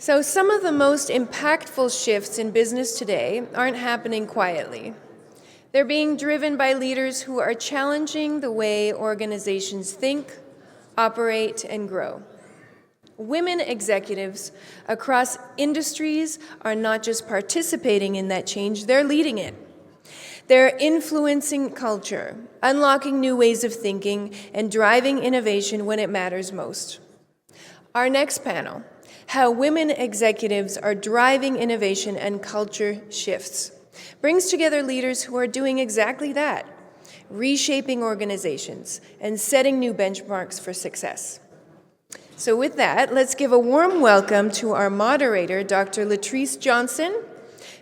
So some of the most impactful shifts in business today aren't happening quietly. They're being driven by leaders who are challenging the way organizations think, operate, and grow. Women executives across industries are not just participating in that change, they're leading it. They're influencing culture, unlocking new ways of thinking, and driving innovation when it matters most. Our next panel, how women executives are driving innovation and culture shifts, brings together leaders who are doing exactly that, reshaping organizations and setting new benchmarks for success. So with that, let's give a warm welcome to our moderator, Dr. La-Trice Johnson,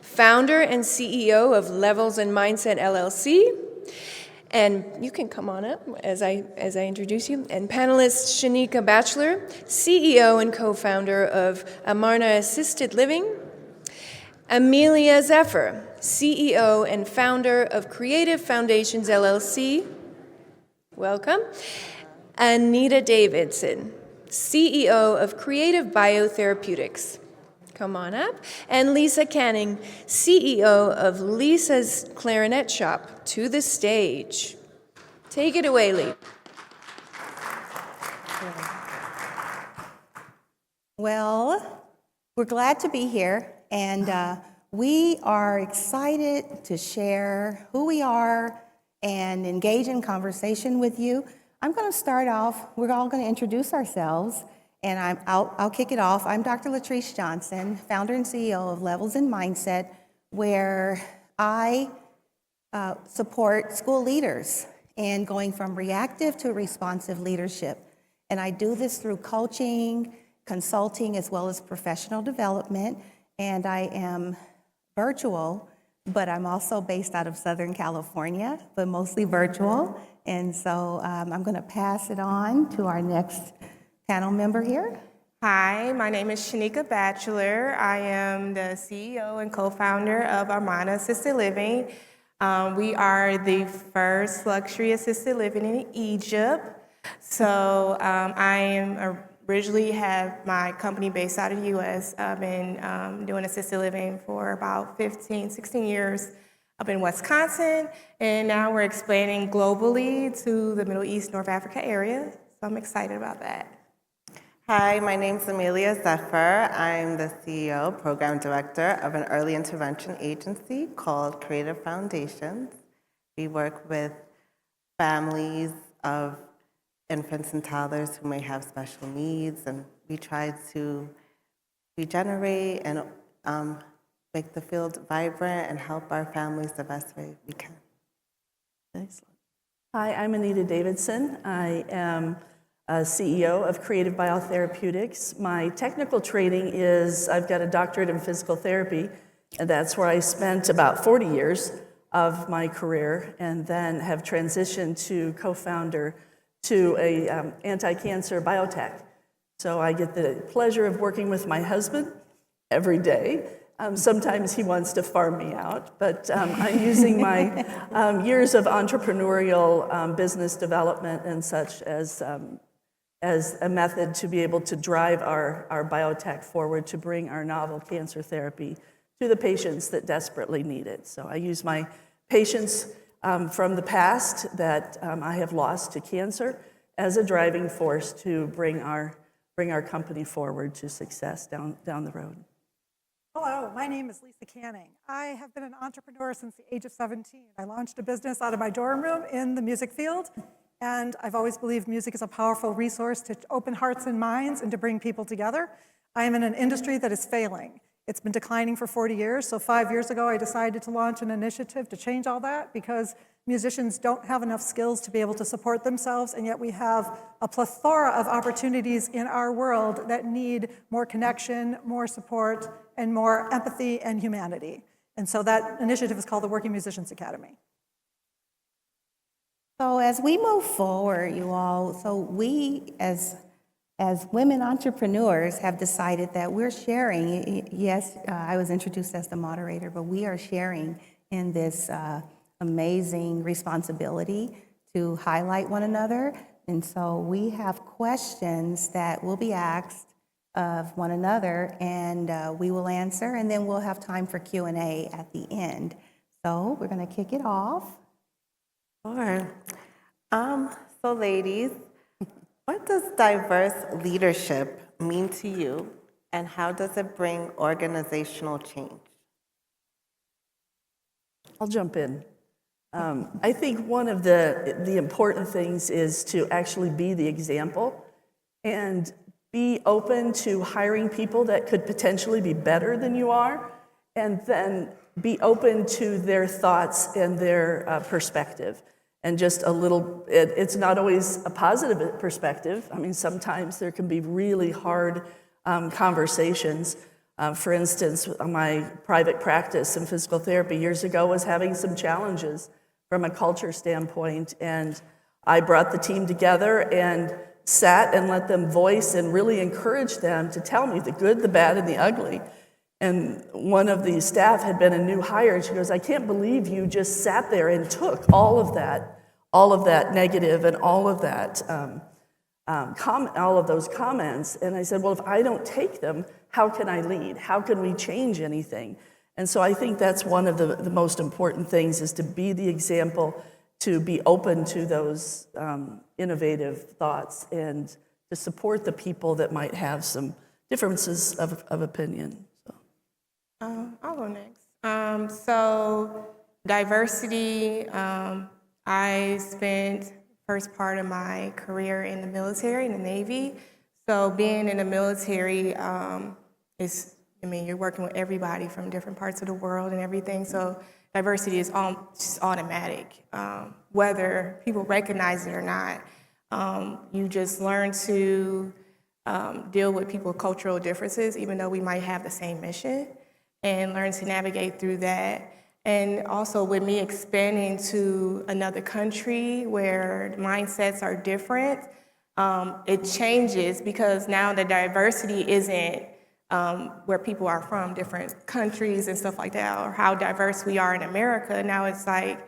founder and CEO of Levels and Mindset LLC. And you can come on up as I introduce you. And panelist Shenika Batchelor, CEO and co-founder of Amarna Assisted Living. Amelia Zephyr, CEO and founder of Creative Foundations LLC. Welcome. Anita Davidson, CEO of Creative BioTherapeutics. Come on up. And Lisa Canning, CEO of Lisa's Clarinet Shop, to the stage. Take it away, Lee. Well, we're glad to be here, and we are excited to share who we are and engage in conversation with you. I'm going to start off, we're all going to introduce ourselves, and I'll kick it off. I'm Dr. La-Trice Johnson, founder and CEO of Levels and Mindset, where I support school leaders in going from reactive to responsive leadership. And I do this through coaching, consulting, as well as professional development. And I am virtual, but I'm also based out of Southern California, but mostly virtual. And so I'm going to pass it on to our next panel member here. Hi, my name is Shenika Batchelor. I am the CEO and co-founder of Amarna Assisted Living. We are the first luxury assisted living in Egypt. So I am originally have my company based out of the U.S. I've been doing assisted living for about 15, 16 years up in Wisconsin, and now we're expanding globally to the Middle East, North Africa area. So I'm excited about that. Hi, my name's Amelia Zephyr. I'm the CEO, Program Director of an early intervention agency called Creative Foundations. We work with families of infants and toddlers who may have special needs, and we try to regenerate and make the field vibrant and help our families the best way we can. Excellent. Hi, I'm Anita Davidson. I am CEO of Creative BioTherapeutics. My technical training is I've got a doctorate in physical therapy, and that's where I spent about 40 years of my career, and then have transitioned to co-founder to a anti-cancer biotech. So I get the pleasure of working with my husband every day. Sometimes he wants to farm me out, but I'm using my years of entrepreneurial business development and such as a method to be able to drive our biotech forward to bring our novel cancer therapy to the patients that desperately need it. So I use my patients from the past that I have lost to cancer as a driving force to bring our company forward to success down the road. Hello, my name is Lisa Canning. I have been an entrepreneur since the age of 17. I launched a business out of my dorm room in the music field, and I've always believed music is a powerful resource to open hearts and minds and to bring people together. I am in an industry that is failing. It's been declining for 40 years, so 5 years ago I decided to launch an initiative to change all that because musicians don't have enough skills to be able to support themselves, and yet we have a plethora of opportunities in our world that need more connection, more support, and more empathy and humanity. And so that initiative is called the Working Musicians Academy. So as we move forward, you all, so we as women entrepreneurs have decided that we're sharing, yes, I was introduced as the moderator, but we are sharing in this amazing responsibility to highlight one another. And so we have questions that will be asked of one another, and we will answer, and then we'll have time for Q&A at the end. So we're going to kick it off. Sure. So ladies, what does diverse leadership mean to you, and how does it bring organizational change? I'll jump in. I think one of the important things is to actually be the example and be open to hiring people that could potentially be better than you are, and then be open to their thoughts and their perspective. And just a little, it's not always a positive perspective. I mean, sometimes there can be really hard conversations. For instance, my private practice in physical therapy years ago was having some challenges from a culture standpoint, and I brought the team together and sat and let them voice and really encourage them to tell me the good, the bad, and the ugly. And one of the staff had been a new hire, and she goes, "I can't believe you just sat there and took all of that negative and all of that all of those comments." And I said, "Well, if I don't take them, how can I lead? How can we change anything?" And so I think that's one of the most important things, is to be the example, to be open to those innovative thoughts, and to support the people that might have some differences of opinion. So. I'll go next. So diversity, I spent first part of my career in the military, in the Navy. So being in the military you're working with everybody from different parts of the world and everything. So diversity is just automatic, whether people recognize it or not. You just learn to deal with people's cultural differences, even though we might have the same mission, and learn to navigate through that. And also with me expanding to another country where mindsets are different, it changes, because now the diversity isn't where people are from, different countries and stuff like that, or how diverse we are in America. Now it's like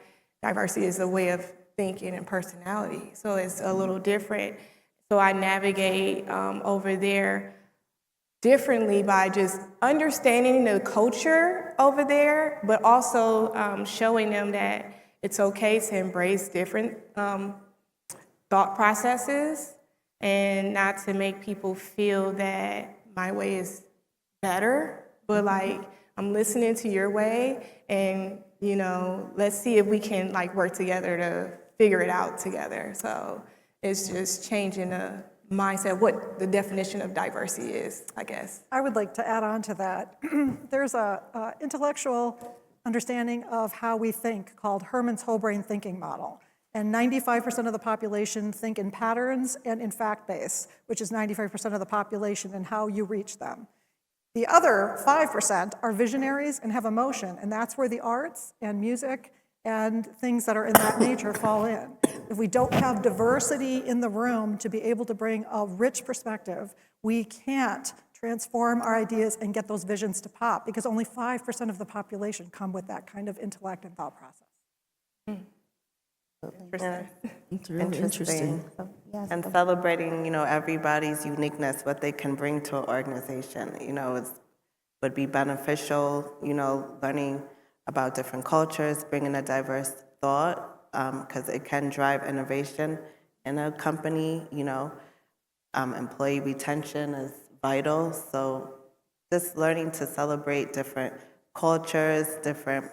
diversity is a way of thinking and personality. So it's a little different. So I navigate over there differently by just understanding the culture over there, but also showing them that it's okay to embrace different thought processes, and not to make people feel that my way is better, but like, I'm listening to your way, and let's see if we can work together to figure it out together. So it's just changing the mindset, what the definition of diversity is, I guess. I would like to add on to that. There's a intellectual understanding of how we think called Herman's whole brain thinking model. And 95% of the population think in patterns and in fact base, which is 95% of the population and how you reach them. The other 5% are visionaries and have emotion, and that's where the arts and music and things that are in that nature fall in. If we don't have diversity in the room to be able to bring a rich perspective, we can't transform our ideas and get those visions to pop, because only 5% of the population come with that kind of intellect and thought process. It's really interesting. Yes, And celebrating, everybody's uniqueness, what they can bring to an organization, would be beneficial, learning about different cultures, bringing a diverse thought, because it can drive innovation in a company. Employee retention is vital. So just learning to celebrate different cultures, different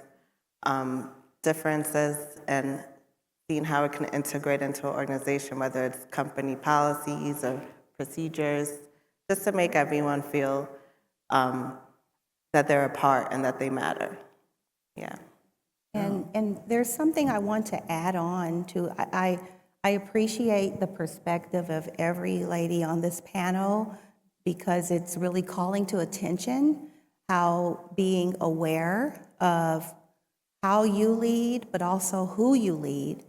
differences, and seeing how it can integrate into an organization, whether it's company policies or procedures, just to make everyone feel that they're a part and that they matter. Yeah. And there's something I want to add on to. I appreciate the perspective of every lady on this panel, because it's really calling to attention how being aware of how you lead, but also who you lead,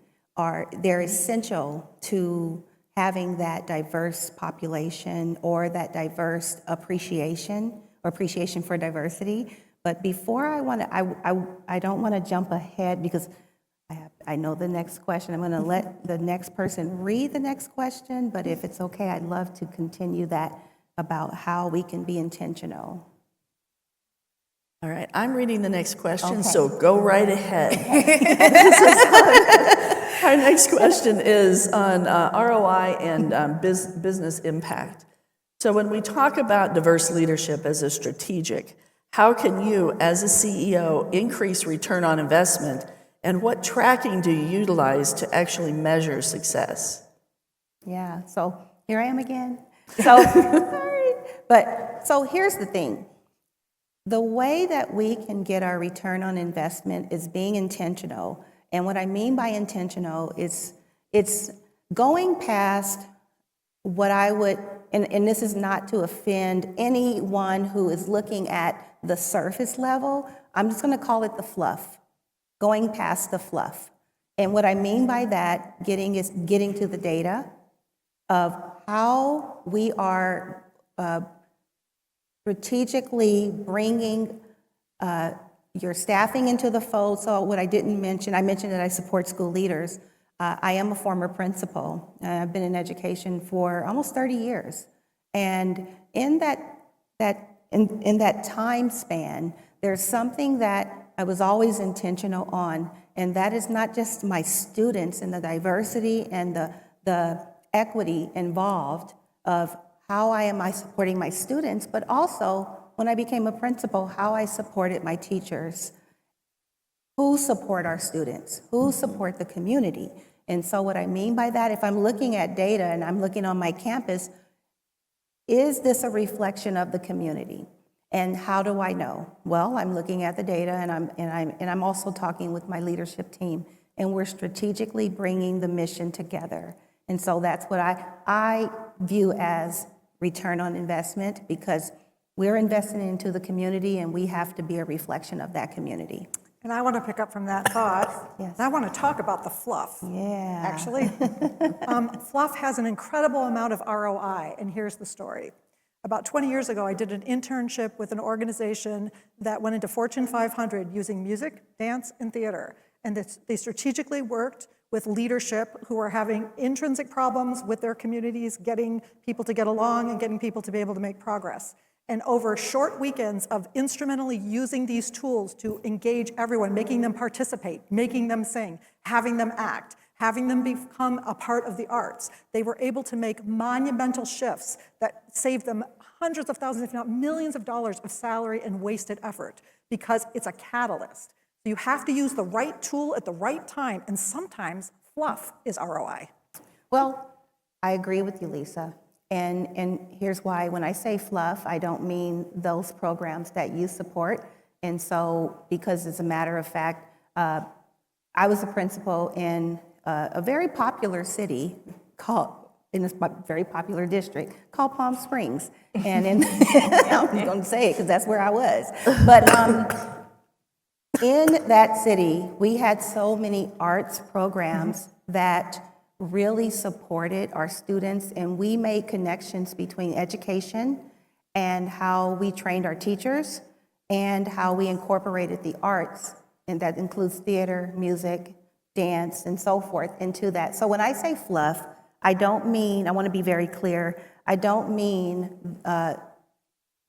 they're essential to having that diverse population, or that diverse appreciation for diversity. But before I don't want to jump ahead, because I know the next question. I'm going to let the next person read the next question, but if it's okay, I'd love to continue that about how we can be intentional. All right, I'm reading the next question, Okay. so go right ahead. Our next question is on ROI and business impact. So when we talk about diverse leadership as a strategic, how can you, as a CEO, increase return on investment, and what tracking do you utilize to actually measure success? Yeah, so here I am again. So, sorry. So here's the thing. The way that we can get our return on investment is being intentional. And what I mean by intentional is it's going past what I would, and this is not to offend anyone who is looking at the surface level, I'm just going to call it the fluff, going past the fluff. And what I mean by that, getting to the data of how we are strategically bringing your staffing into the fold. So what I didn't mention, I mentioned that I support school leaders. I am a former principal. I've been in education for almost 30 years. And in that time span, there's something that I was always intentional on, and that is not just my students and the diversity and the equity involved of how am I supporting my students, but also when I became a principal, how I supported my teachers, who support our students, who support the community. And so what I mean by that, if I'm looking at data and I'm looking on my campus, is this a reflection of the community? And how do I know? Well, I'm looking at the data, and I'm also talking with my leadership team, and we're strategically bringing the mission together. And so that's what I view as return on investment, because we're investing into the community, and we have to be a reflection of that community. And I want to pick up from that thought. Yes. And I want to talk about the fluff. Yeah. Actually, fluff has an incredible amount of ROI, and here's the story. About 20 years ago, I did an internship with an organization that went into Fortune 500 using music, dance, and theater. And they strategically worked with leadership who are having intrinsic problems with their communities, getting people to get along and getting people to be able to make progress. And over short weekends of instrumentally using these tools to engage everyone, making them participate, making them sing, having them act, having them become a part of the arts, they were able to make monumental shifts that saved them hundreds of thousands, if not millions of dollars of salary and wasted effort, because it's a catalyst. So you have to use the right tool at the right time, and sometimes fluff is ROI. Well, I agree with you, Lisa. And here's why. When I say fluff, I don't mean those programs that you support. And so, because as a matter of fact, I was a principal in a very popular city in a very popular district called Palm Springs. And I'm going to say it because that's where I was. But in that city, we had so many arts programs that really supported our students, and we made connections between education and how we trained our teachers and how we incorporated the arts, and that includes theater, music, dance, and so forth into that. So when I say fluff, I don't mean, I want to be very clear, I don't mean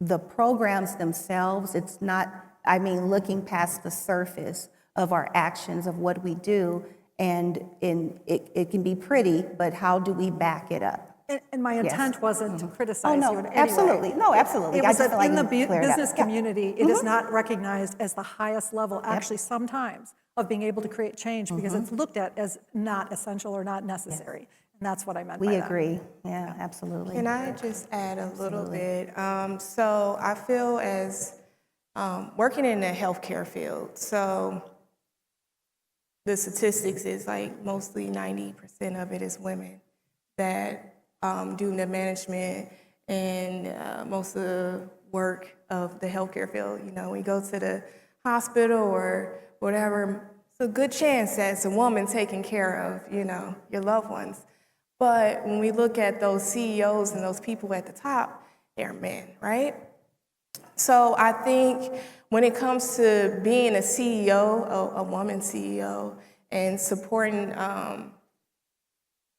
the programs themselves. It's not, I mean looking past the surface of our actions, of what we do. And it can be pretty, but how do we back it up? And my intent wasn't to criticize you in any absolutely. way. No, absolutely. It was that in the clear it up. business community, it is not recognized as the highest level, actually sometimes, of being able to create change, because it's looked at as not essential or not necessary. And that's what I meant by We that. agree. Yeah, absolutely. Can I just add a little bit? So I feel as working in the healthcare field, so the statistics is like mostly 90% of it is women that do the management and most of the work of the healthcare field. You know, we go to the hospital or whatever, it's a good chance that it's a woman taking care of, you know, your loved ones. But when we look at those CEOs and those people at the top, they're men, right? So I think when it comes to being a CEO, a woman CEO, and supporting a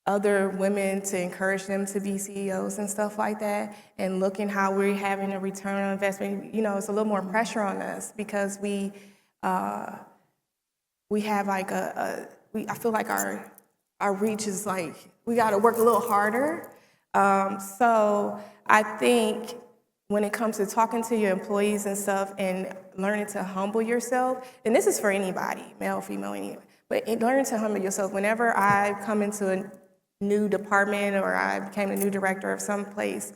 other women to encourage them to be CEOs and stuff like that, and looking how we're having a return on investment, you know, it's a little more pressure on us because we have like I feel like our reach is like, we got to work a little harder. So I think when it comes to talking to your employees and stuff and learning to humble yourself, and this is for anybody, male, female, anybody, but learning to humble yourself. Whenever I come into a new department or I became a new director of some place,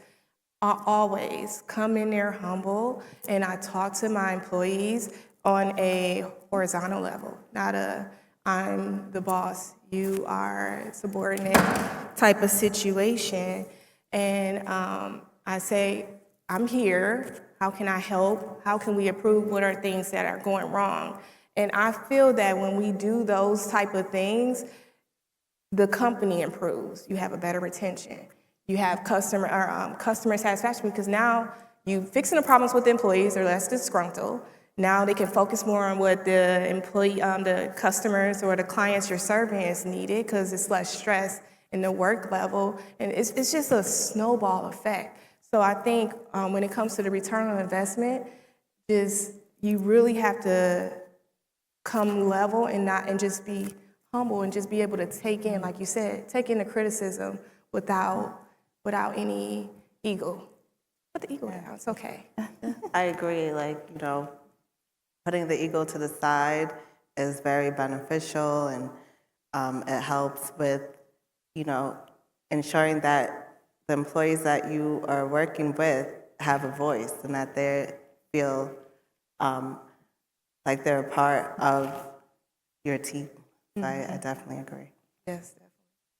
I always come in there humble, and I talk to my employees on a horizontal level, not a I'm the boss, you are subordinate type of situation. And I say, I'm here, how can I help? How can we improve? What are things that are going wrong? And I feel that when we do those type of things, the company improves. You have a better retention. You have customer satisfaction, because now you fixing the problems with the employees, they're less disgruntled. Now they can focus more on what the the customers or the clients you're serving is needed, because it's less stress in the work level, and it's just a snowball effect. So I think when it comes to the return on investment, you really have to come level and just be humble and just be able to take in, like you said, take in the criticism without any ego. Put the ego down, it's okay. I agree, like, you know, putting the ego to the side is very beneficial, and it helps with, you know, ensuring that the employees that you are working with have a voice and that they feel like they're a part of your team. So I definitely agree. Yes,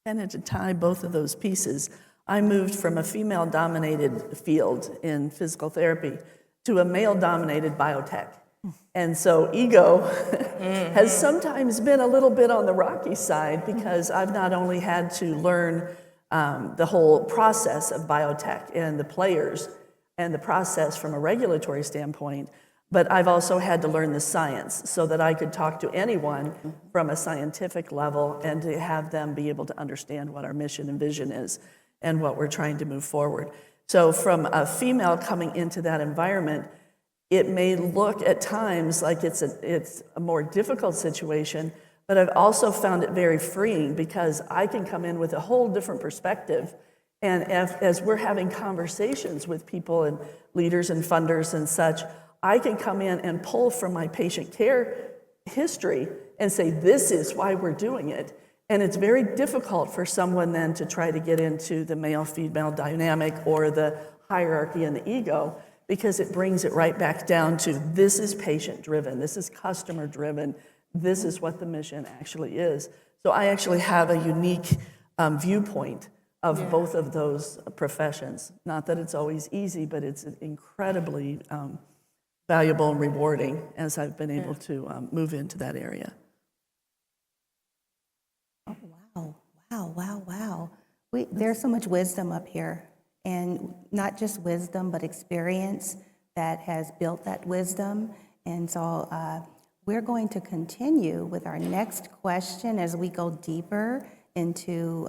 And to tie both of those pieces, I moved from a female-dominated field in physical therapy to a male-dominated biotech. And so ego has sometimes been a little bit on the rocky side, because I've not only had to learn the whole process of biotech and the players and the process from a regulatory standpoint, but I've also had to learn the science so that I could talk to anyone from a scientific level and to have them be able to understand what our mission and vision is and what we're trying to move forward. So from a female coming into that environment, it may look at times like it's a more difficult situation, but I've also found it very freeing, because I can come in with a whole different perspective. And as we're having conversations with people and leaders and funders and such, I can come in and pull from my patient care history and say, this is why we're doing it. And it's very difficult for someone then to try to get into the male-female dynamic or the hierarchy and the ego, because it brings it right back down to, this is patient-driven, this is customer-driven, this is what the mission actually is. So I actually have a unique viewpoint of both of those professions. Not that it's always easy, but it's incredibly valuable and rewarding as I've been able to move into that area. Oh, wow, wow, wow, wow. There's so much wisdom up here, and not just wisdom, but experience that has built that wisdom. And so we're going to continue with our next question as we go deeper into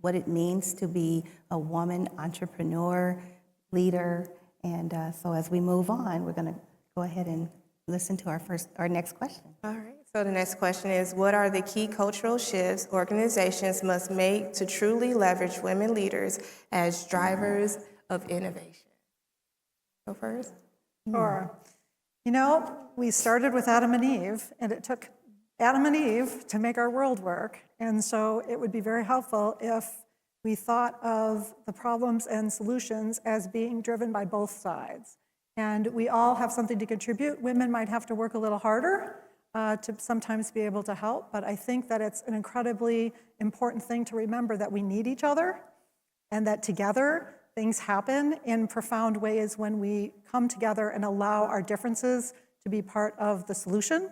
what it means to be a woman entrepreneur, leader. And so as we move on, we're going to go ahead and listen to our next question. All right, so the next question is, what are the key cultural shifts organizations must make to truly leverage women leaders as drivers of innovation? Go first. Sure. You know, we started with Adam and Eve, and it took Adam and Eve to make our world work. And so it would be very helpful if we thought of the problems and solutions as being driven by both sides. And we all have something to contribute. Women might have to work a little harder to sometimes be able to help, but I think that it's an incredibly important thing to remember that we need each other, and that together things happen in profound ways when we come together and allow our differences to be part of the solution,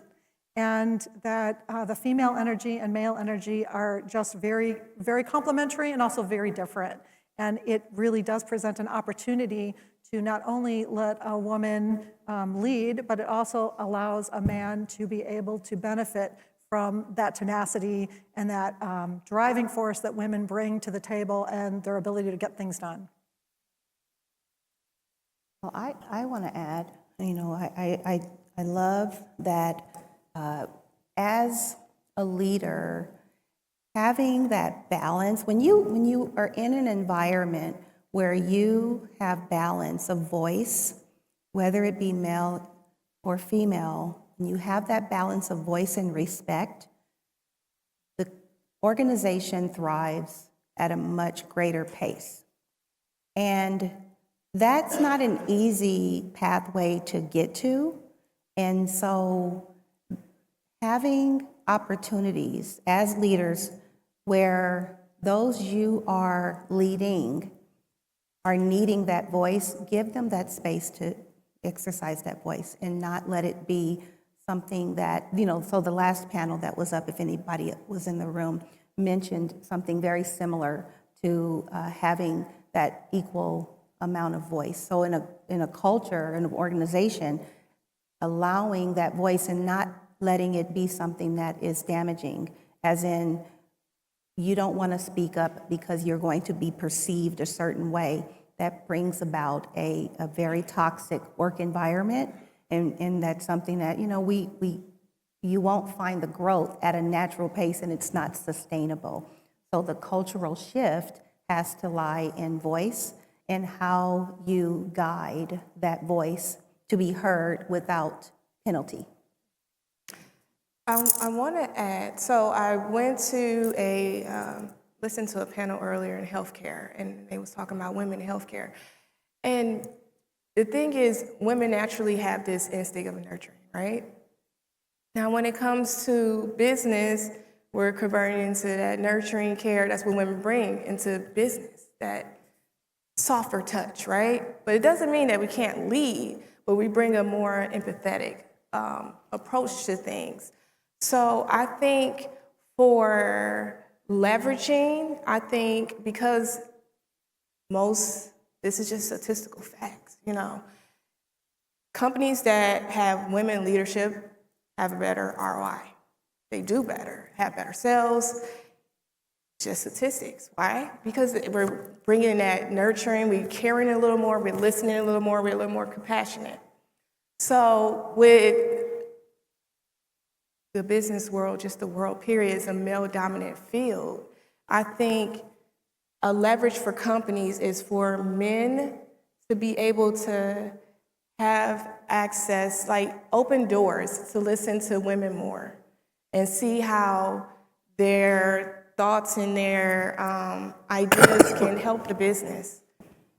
and that the female energy and male energy are just very, very complementary and also very different. And it really does present an opportunity to not only let a woman lead, but it also allows a man to be able to benefit from that tenacity and that driving force that women bring to the table and their ability to get things done. Well, I want to add, I love that as a leader, having that balance, when you are in an environment where you have balance of voice, whether it be male or female, and you have that balance of voice and respect, the organization thrives at a much greater pace. And that's not an easy pathway to get to. And so having opportunities as leaders where those you are leading are needing that voice, give them that space to exercise that voice and not let it be something that, so the last panel that was up, if anybody was in the room, mentioned something very similar to having that equal amount of voice. So in a culture, in an organization, allowing that voice and not letting it be something that is damaging, as in you don't want to speak up because you're going to be perceived a certain way. That brings about a very toxic work environment, and that's something that, you won't find the growth at a natural pace, and it's not sustainable. So the cultural shift has to lie in voice and how you guide that voice to be heard without penalty. I want to add, so I went to listened to a panel earlier in healthcare, and they was talking about women in healthcare. And the thing is, women naturally have this instinct of nurturing, right? Now, when it comes to business, we're converting into that nurturing care. That's what women bring into business, that softer touch, right? But it doesn't mean that we can't lead, but we bring a more empathetic approach to things. So I think for leveraging, because this is just statistical facts, companies that have women in leadership have a better ROI. They do better, have better sales, just statistics. Why? Because we're bringing that nurturing, we're caring a little more, we're listening a little more, we're a little more compassionate. So with the business world, just the world period, is a male-dominant field. I think a leverage for companies is for men to be able to have access, like open doors to listen to women more and see how their thoughts and their ideas can help the business.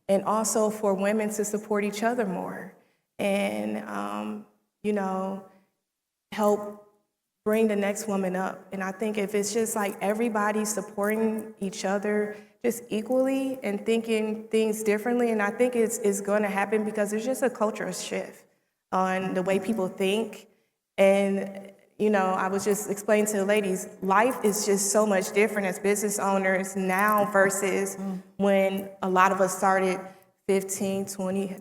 And also for women to support each other more and, help bring the next woman up. And I think if it's just like everybody supporting each other just equally and thinking things differently, and I think it's going to happen because there's just a cultural shift on the way people think. And, I was just explaining to the ladies, life is just so much different as business owners now versus when a lot of us started 15, 20,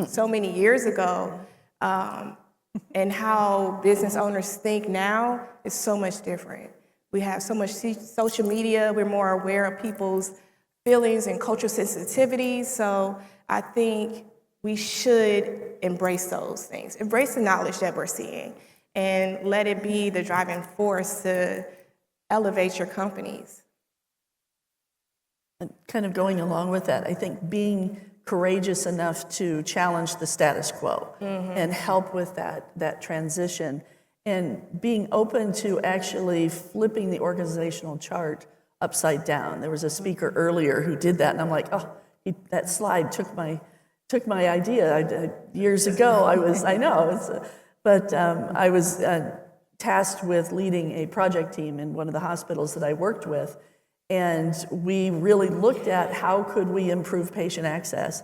so many years ago. And how business owners think now is so much different. We have so much social media, we're more aware of people's feelings and cultural sensitivities, so I think we should embrace those things, embrace the knowledge that we're seeing, and let it be the driving force to elevate your companies. And kind of going along with that, I think being courageous enough to challenge the status quo and help with that transition, and being open to actually flipping the organizational chart upside down. There was a speaker earlier who did that, and I'm like, that slide took my idea. Years ago, I was tasked with leading a project team in one of the hospitals that I worked with. And we really looked at how could we improve patient access.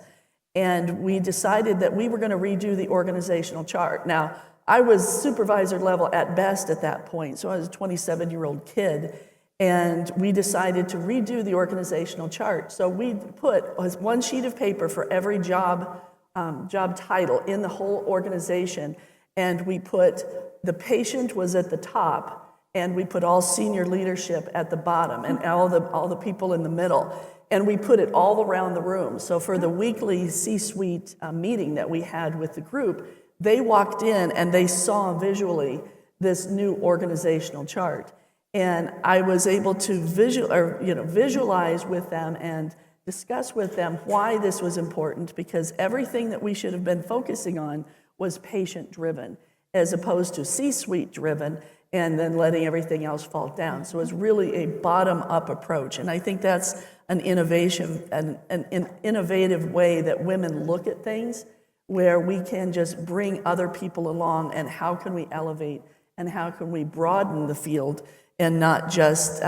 And we decided that we were going to redo the organizational chart. Now, I was supervisor level at best at that point, so I was a 27-year-old kid. And we decided to redo the organizational chart. So we put one sheet of paper for every job title in the whole organization. And we put the patient was at the top, and we put all senior leadership at the bottom and all the people in the middle. And we put it all around the room. So for the weekly C-suite meeting that we had with the group, they walked in and they saw visually this new organizational chart. And I was able to visualize with them and discuss with them why this was important, because everything that we should have been focusing on was patient-driven, as opposed to C-suite driven, and then letting everything else fall down. So it's really a bottom-up approach, and I think that's an innovation, an innovative way that women look at things, where we can just bring other people along, and how can we elevate, and how can we broaden the field, and not just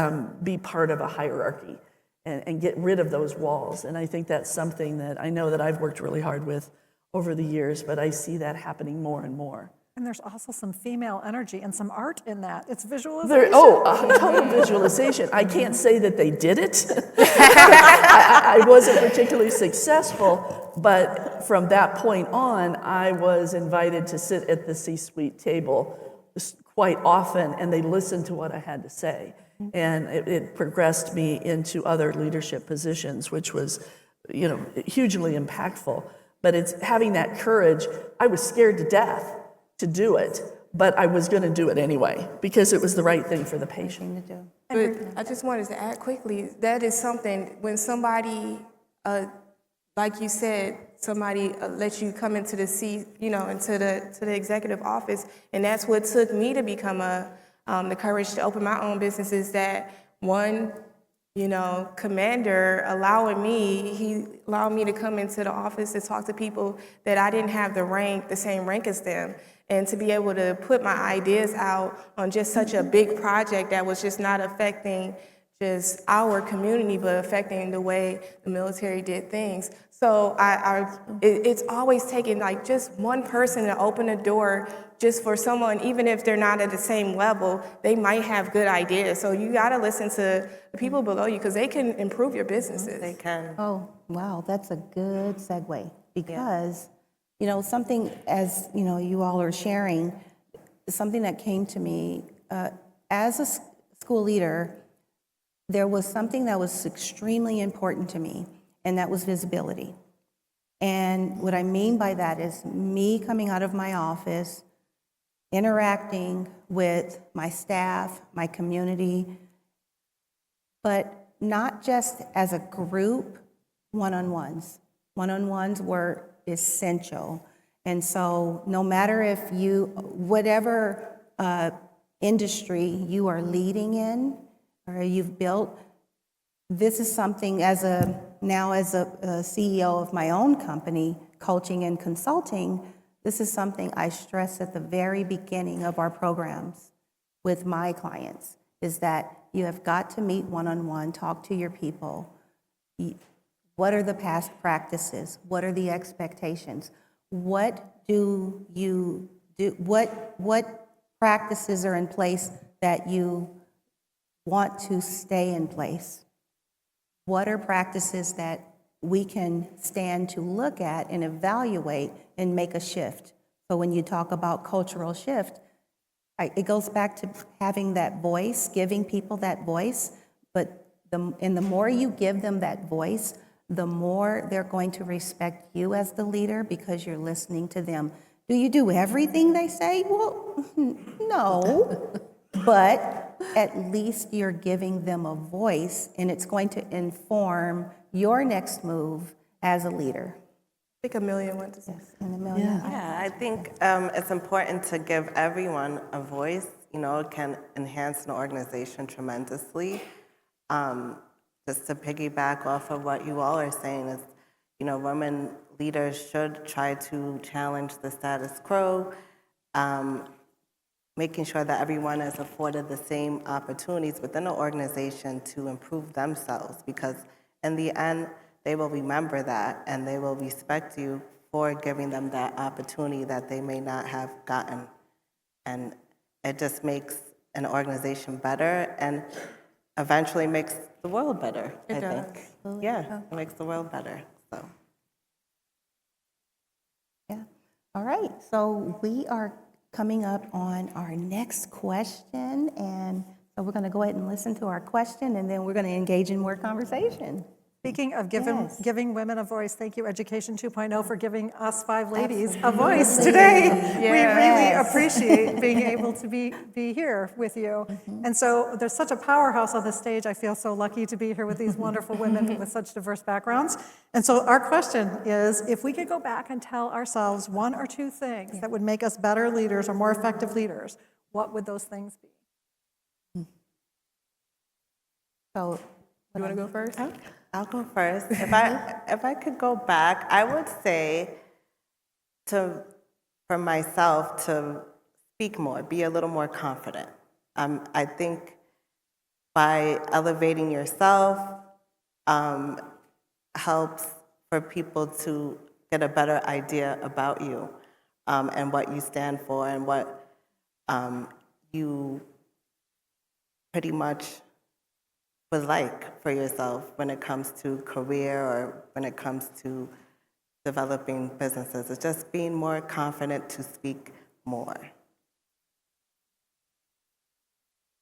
be part of a hierarchy, and get rid of those walls. And I think that's something that I know that I've worked really hard with over the years, but I see that happening more and more. And there's also some female energy and some art in that. It's visualization. A total visualization. I can't say that they did it. I wasn't particularly successful, but from that point on, I was invited to sit at the C-suite table quite often, and they listened to what I had to say. And it progressed me into other leadership positions, which was, hugely impactful. But it's having that courage. I was scared to death to do it, but I was going to do it anyway because it was the right thing for the patient. But I just wanted to add quickly, that is something, when somebody, like you said, somebody lets you come into the seat, into the executive office, and that's what took me to become the courage to open my own business, is that one, commander he allowed me to come into the office to talk to people that I didn't have the same rank as them, and to be able to put my ideas out on just such a big project that was just not affecting just our community, but affecting the way the military did things. So it's always taking like just one person to open a door just for someone, even if they're not at the same level, they might have good ideas. So you gotta listen to the people below you, because they can improve your businesses. They can. Oh, wow, that's a good segue, because, something, as, you all are sharing, something that came to me, as a school leader, there was something that was extremely important to me, and that was visibility. And what I mean by that is me coming out of my office, interacting with my staff, my community, but not just as a group, one-on-ones. One-on-ones were essential. And so no matter if whatever industry you are leading in or you've built, this is something as a CEO of my own company, coaching and consulting, this is something I stress at the very beginning of our programs with my clients, is that you have got to meet one-on-one, talk to your people. What are the past practices? What are the expectations? What do you do? What practices are in place that you want to stay in place? What are practices that we can stand to look at and evaluate and make a shift? So when you talk about cultural shift, it goes back to having that voice, giving people that voice, but the more you give them that voice, the more they're going to respect you as the leader, because you're listening to them. Do you do everything they say? Well, no, but at least you're giving them a voice, and it's going to inform your next move as a leader. I think Amelia went to say. Yes, and Amelia. Yeah, I think it's important to give everyone a voice. It can enhance an organization tremendously. Just to piggyback off of what you all are saying is, women leaders should try to challenge the status quo, making sure that everyone is afforded the same opportunities within the organization to improve themselves, because in the end, they will remember that, and they will respect you for giving them that opportunity that they may not have gotten. And it just makes an organization better, and eventually makes the world better, I think. Yeah, it makes the world better, so. Yeah. All right, so we are coming up on our next question. And so we're going to go ahead and listen to our question, and then we're going to engage in more conversation. Speaking of Yes. giving women a voice, thank you, Education 2.0, for giving us 5 ladies a voice today. We really appreciate being able to be here with you. And so there's such a powerhouse on the stage. I feel so lucky to be here with these wonderful women with such diverse backgrounds. And so our question is, if we could go back and tell ourselves 1 or 2 things that would make us better leaders or more effective leaders, what would those things be? So, You want to go first? I'll go first. If I could go back, I would say for myself to speak more, be a little more confident. I think by elevating yourself helps for people to get a better idea about you and what you stand for and what you pretty much would like for yourself when it comes to career or when it comes to developing businesses. It's just being more confident to speak more.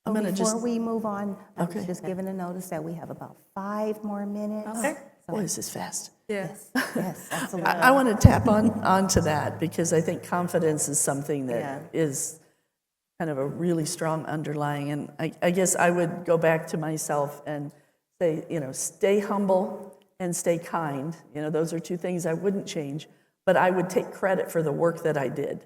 I'm going to just, before we move on, I was Okay. just given a notice that we have about 5 more minutes. Okay. So, boy, is this fast. Yes. yes, absolutely. I want to tap onto that because I think confidence is something that Yeah. is kind of a really strong underlying. And I guess I would go back to myself and say, stay humble and stay kind. Those are 2 things I wouldn't change, but I would take credit for the work that I did.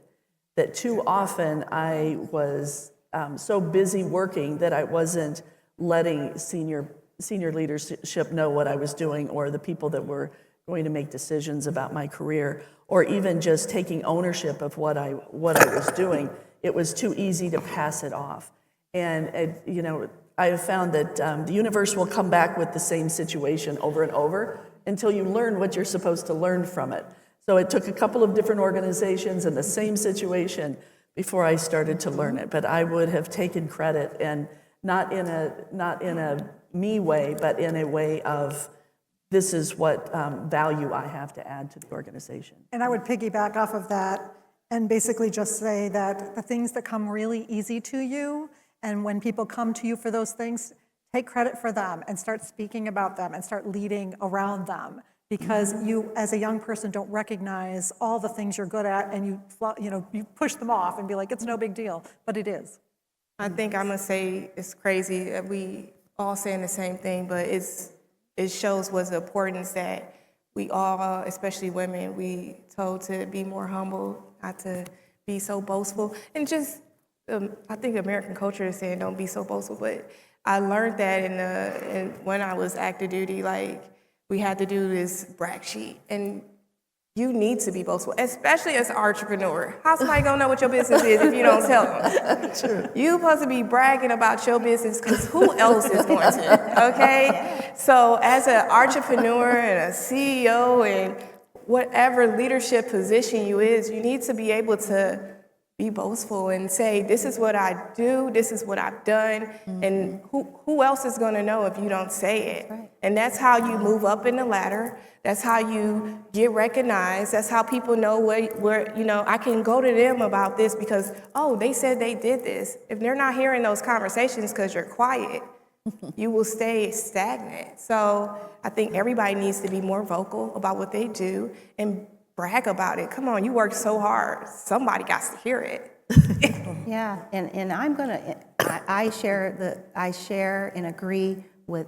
That too often I was so busy working that I wasn't letting senior leadership know what I was doing, or the people that were going to make decisions about my career, or even just taking ownership of what I was doing. It was too easy to pass it off. And I have found that the universe will come back with the same situation over and over until you learn what you're supposed to learn from it. So it took a couple of different organizations in the same situation before I started to learn it. But I would have taken credit, and not in a me way, but in a way of this is what value I have to add to the organization. And I would piggyback off of that and basically just say that the things that come really easy to you, and when people come to you for those things, take credit for them and start speaking about them and start leading around them. Because you, as a young person, don't recognize all the things you're good at, and you push them off and be like, it's no big deal, but it is. I think I'm going to say it's crazy that we all saying the same thing, but it shows what's the importance that we all, especially women, we told to be more humble, not to be so boastful. And just, I think American culture is saying don't be so boastful, but I learned that when I was active duty, like we had to do this brag sheet, and you need to be boastful, especially as an entrepreneur. How's somebody gonna know what your business is if you don't tell them? True. You're supposed to be bragging about your business because who else is going to, okay? So as an entrepreneur and a CEO and whatever leadership position you is, you need to be able to be boastful and say, this is what I do, this is what I've done, and who else is gonna know if you don't say it? Right. And that's how you move up in the ladder. That's how you get recognized. That's how people know where I can go to them about this because, oh, they said they did this. If they're not hearing those conversations because you're quiet, you will stay stagnant. So I think everybody needs to be more vocal about what they do and brag about it. Come on, you worked so hard. Somebody got to hear it. Yeah, and I share and agree with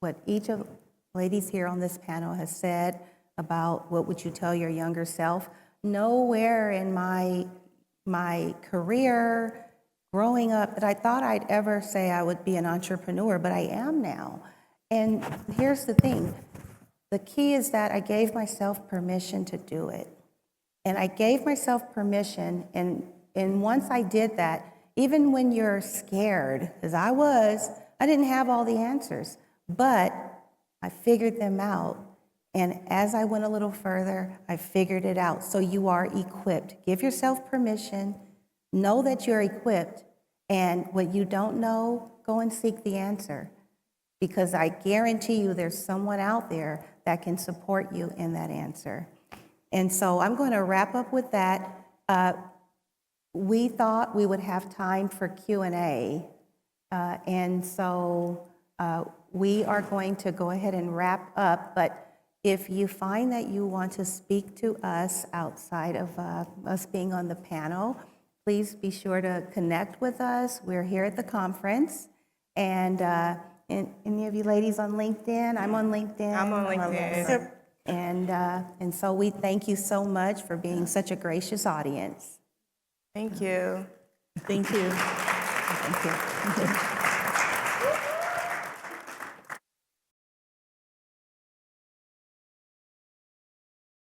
what each of the ladies here on this panel has said about what would you tell your younger self. Nowhere in my career growing up that I thought I'd ever say I would be an entrepreneur, but I am now. And here's the thing. The key is that I gave myself permission to do it. And I gave myself permission, and once I did that, even when you're scared, as I didn't have all the answers, but I figured them out. And as I went a little further, I figured it out. So you are equipped. Give yourself permission. Know that you're equipped. And what you don't know, go and seek the answer. Because I guarantee you there's someone out there that can support you in that answer. And so I'm going to wrap up with that. we thought we would have time for Q&A, and so we are going to go ahead and wrap up, but if you find that you want to speak to us outside of us being on the panel, please be sure to connect with us. We're here at the conference, and any of you ladies on LinkedIn? I'm on LinkedIn. I'm on LinkedIn. And so we thank you so much for being such a gracious audience. Thank you. Thank you. Thank you.